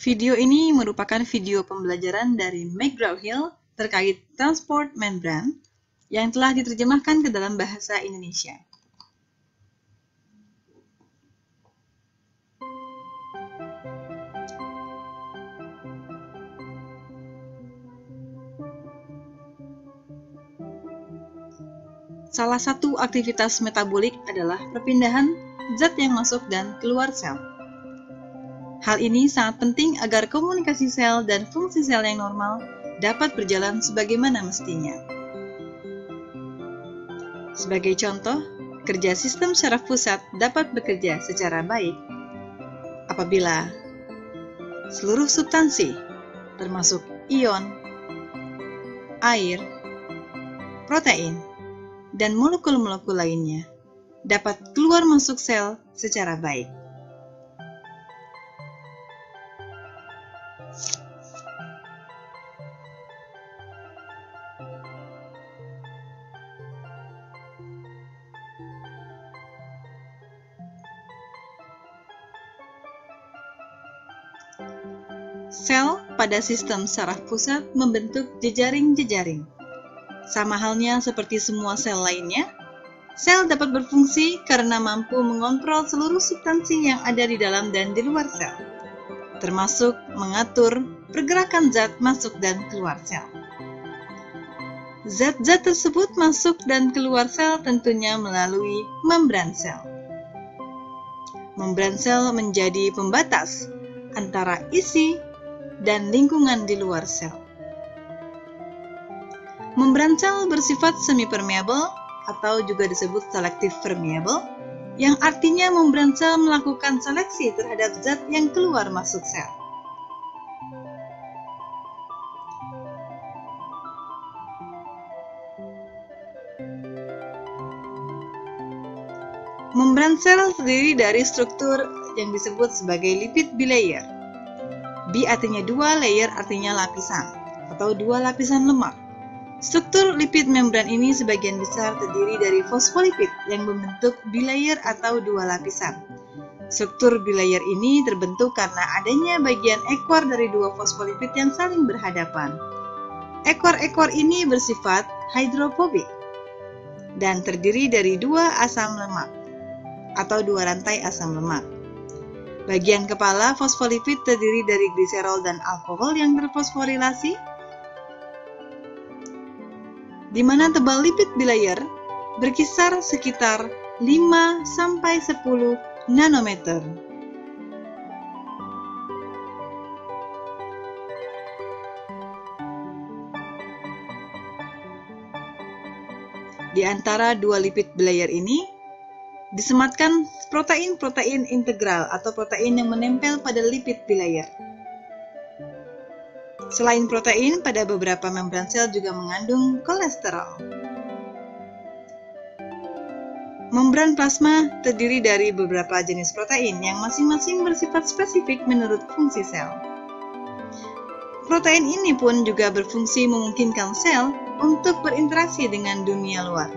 Video ini merupakan video pembelajaran dari McGraw-Hill terkait transport membran yang telah diterjemahkan ke dalam bahasa Indonesia. Salah satu aktivitas metabolik adalah perpindahan zat yang masuk dan keluar sel. Hal ini sangat penting agar komunikasi sel dan fungsi sel yang normal dapat berjalan sebagaimana mestinya. Sebagai contoh, kerja sistem syaraf pusat dapat bekerja secara baik apabila seluruh substansi, termasuk ion, air, protein, dan molekul-molekul lainnya dapat keluar masuk sel secara baik. Sel pada sistem saraf pusat membentuk jejaring-jejaring. Sama halnya seperti semua sel lainnya, sel dapat berfungsi karena mampu mengontrol seluruh substansi yang ada di dalam dan di luar sel, termasuk mengatur pergerakan zat masuk dan keluar sel. Zat-zat tersebut masuk dan keluar sel tentunya melalui membran sel. Membran sel menjadi pembatas antara isi dan lingkungan di luar sel. Membran sel bersifat semi-permeable atau juga disebut selective permeable, yang artinya membran sel melakukan seleksi terhadap zat yang keluar masuk sel. Membran sel terdiri dari struktur yang disebut sebagai lipid bilayer. Bi artinya dua, layer artinya lapisan atau dua lapisan lemak. Struktur lipid membran ini sebagian besar terdiri dari fosfolipid yang membentuk bilayer atau dua lapisan. Struktur bilayer ini terbentuk karena adanya bagian ekor dari dua fosfolipid yang saling berhadapan. Ekor-ekor ini bersifat hidrofobik dan terdiri dari dua asam lemak atau dua rantai asam lemak. Bagian kepala fosfolipid terdiri dari gliserol dan alkohol yang terfosforilasi, di mana tebal lipid bilayer berkisar sekitar 5–10 nanometer. Di antara dua lipid bilayer ini disematkan protein-protein integral atau protein yang menempel pada lipid bilayer. Selain protein, pada beberapa membran sel juga mengandung kolesterol. Membran plasma terdiri dari beberapa jenis protein yang masing-masing bersifat spesifik menurut fungsi sel. Protein ini pun juga berfungsi memungkinkan sel untuk berinteraksi dengan dunia luar.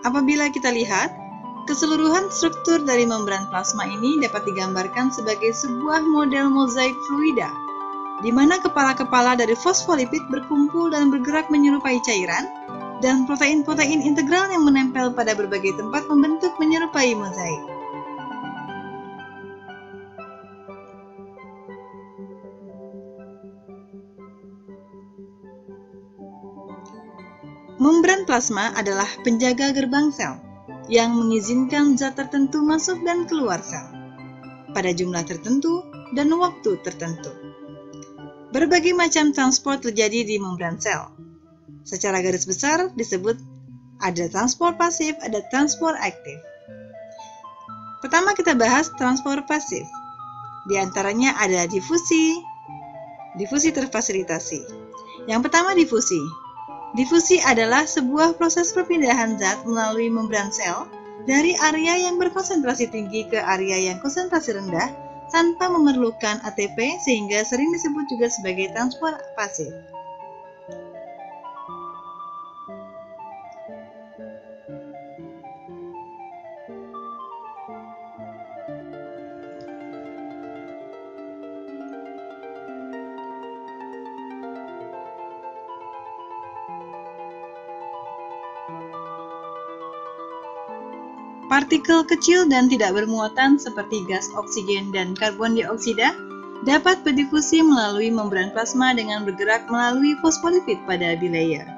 Apabila kita lihat, keseluruhan struktur dari membran plasma ini dapat digambarkan sebagai sebuah model mozaik fluida, di mana kepala-kepala dari fosfolipid berkumpul dan bergerak menyerupai cairan, dan protein-protein integral yang menempel pada berbagai tempat membentuk menyerupai mozaik. Membran plasma adalah penjaga gerbang sel yang mengizinkan zat tertentu masuk dan keluar sel pada jumlah tertentu dan waktu tertentu. Berbagai macam transport terjadi di membran sel. Secara garis besar disebut ada transport pasif, ada transport aktif. Pertama kita bahas transport pasif. Di antaranya ada difusi terfasilitasi. Yang pertama difusi. Difusi adalah sebuah proses perpindahan zat melalui membran sel dari area yang berkonsentrasi tinggi ke area yang konsentrasi rendah tanpa memerlukan ATP sehingga sering disebut juga sebagai transport pasif. Partikel kecil dan tidak bermuatan seperti gas oksigen dan karbon dioksida dapat berdifusi melalui membran plasma dengan bergerak melalui fosfolipid pada bilayer.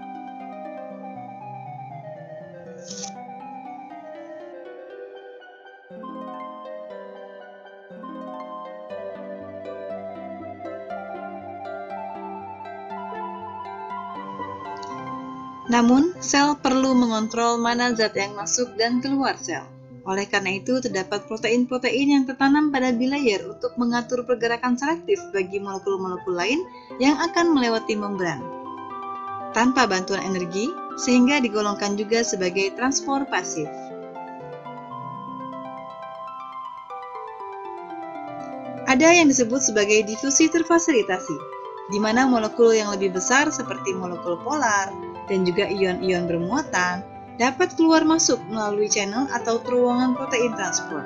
Namun, sel perlu mengontrol mana zat yang masuk dan keluar sel. Oleh karena itu, terdapat protein-protein yang tertanam pada bilayer untuk mengatur pergerakan selektif bagi molekul-molekul lain yang akan melewati membran, tanpa bantuan energi, sehingga digolongkan juga sebagai transport pasif. Ada yang disebut sebagai difusi terfasilitasi, di mana molekul yang lebih besar seperti molekul polar dan juga ion-ion bermuatan dapat keluar masuk melalui channel atau terowongan protein transport.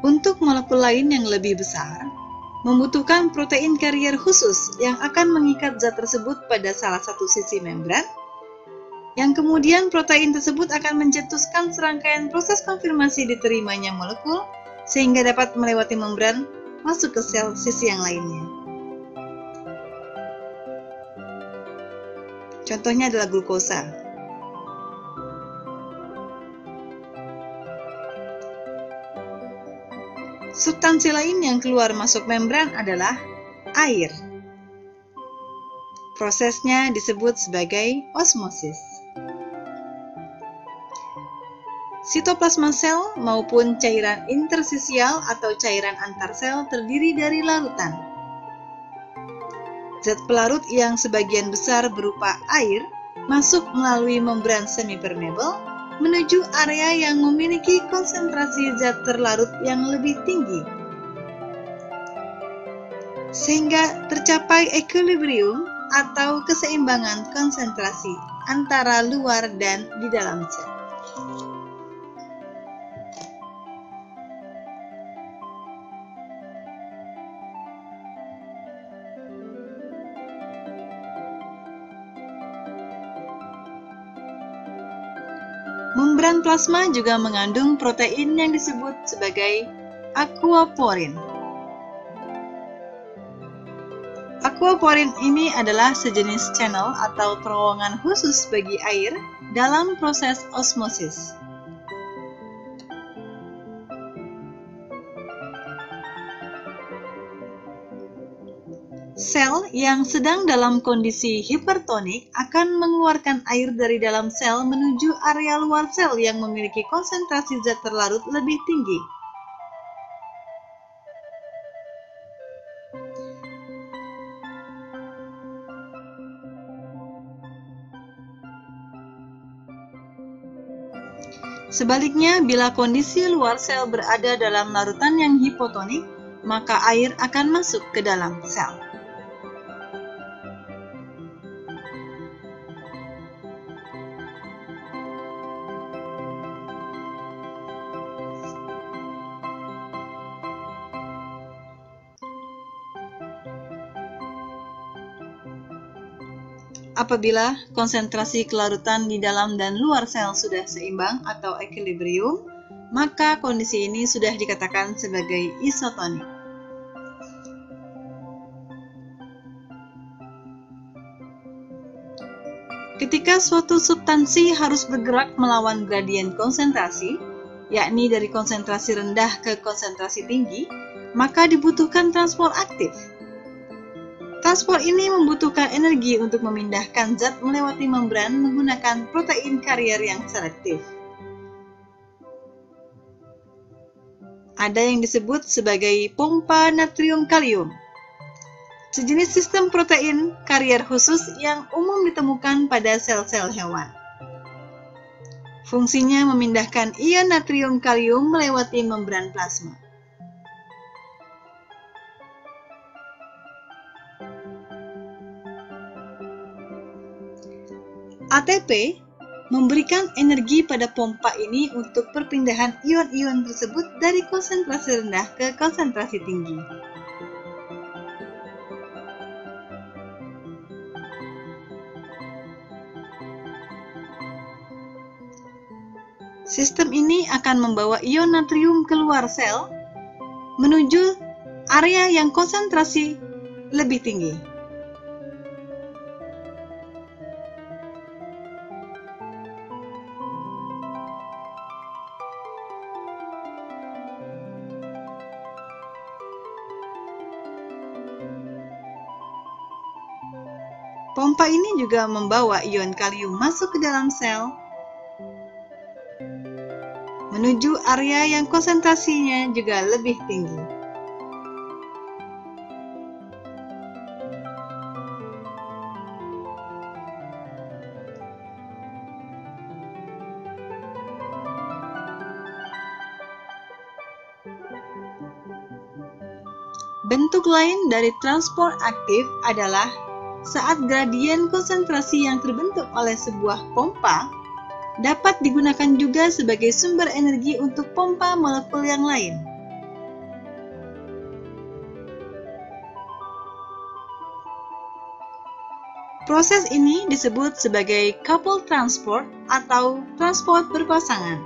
Untuk molekul lain yang lebih besar, membutuhkan protein karier khusus yang akan mengikat zat tersebut pada salah satu sisi membran, yang kemudian protein tersebut akan mencetuskan serangkaian proses konfirmasi diterimanya molekul sehingga dapat melewati membran masuk ke sel sisi yang lainnya. Contohnya adalah glukosa. Substansi lain yang keluar masuk membran adalah air. Prosesnya disebut sebagai osmosis. Sitoplasma sel maupun cairan intersisial atau cairan antar sel terdiri dari larutan. Zat pelarut yang sebagian besar berupa air masuk melalui membran semipermeable menuju area yang memiliki konsentrasi zat terlarut yang lebih tinggi, sehingga tercapai equilibrium atau keseimbangan konsentrasi antara luar dan di dalam sel. Membran plasma juga mengandung protein yang disebut sebagai aquaporin. Aquaporin ini adalah sejenis channel atau terowongan khusus bagi air dalam proses osmosis. Sel yang sedang dalam kondisi hipertonik akan mengeluarkan air dari dalam sel menuju area luar sel yang memiliki konsentrasi zat terlarut lebih tinggi. Sebaliknya, bila kondisi luar sel berada dalam larutan yang hipotonik, maka air akan masuk ke dalam sel. Apabila konsentrasi kelarutan di dalam dan luar sel sudah seimbang atau equilibrium, maka kondisi ini sudah dikatakan sebagai isotonik. Ketika suatu substansi harus bergerak melawan gradien konsentrasi, yakni dari konsentrasi rendah ke konsentrasi tinggi, maka dibutuhkan transport aktif. Transport ini membutuhkan energi untuk memindahkan zat melewati membran menggunakan protein karier yang selektif. ada yang disebut sebagai pompa natrium kalium, sejenis sistem protein karier khusus yang umum ditemukan pada sel-sel hewan. Fungsinya memindahkan ion natrium kalium melewati membran plasma. ATP memberikan energi pada pompa ini untuk perpindahan ion-ion tersebut dari konsentrasi rendah ke konsentrasi tinggi. Sistem ini akan membawa ion natrium keluar sel menuju area yang konsentrasi lebih tinggi. Pompa ini juga membawa ion kalium masuk ke dalam sel menuju area yang konsentrasinya juga lebih tinggi. Bentuk lain dari transport aktif adalah saat gradien konsentrasi yang terbentuk oleh sebuah pompa dapat digunakan juga sebagai sumber energi untuk pompa molekul yang lain. Proses ini disebut sebagai coupled transport atau transport berpasangan.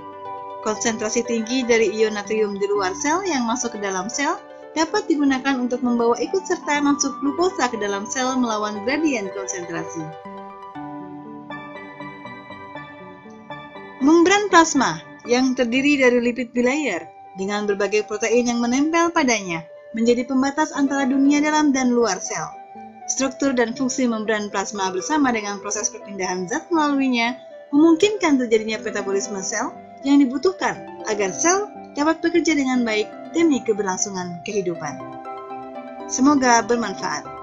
Konsentrasi tinggi dari ion natrium di luar sel yang masuk ke dalam sel dapat digunakan untuk membawa ikut serta masuk glukosa ke dalam sel melawan gradien konsentrasi. Membran plasma yang terdiri dari lipid bilayer dengan berbagai protein yang menempel padanya menjadi pembatas antara dunia dalam dan luar sel. Struktur dan fungsi membran plasma bersama dengan proses perpindahan zat melaluinya memungkinkan terjadinya metabolisme sel yang dibutuhkan agar sel dapat bekerja dengan baik demi keberlangsungan kehidupan. Semoga bermanfaat.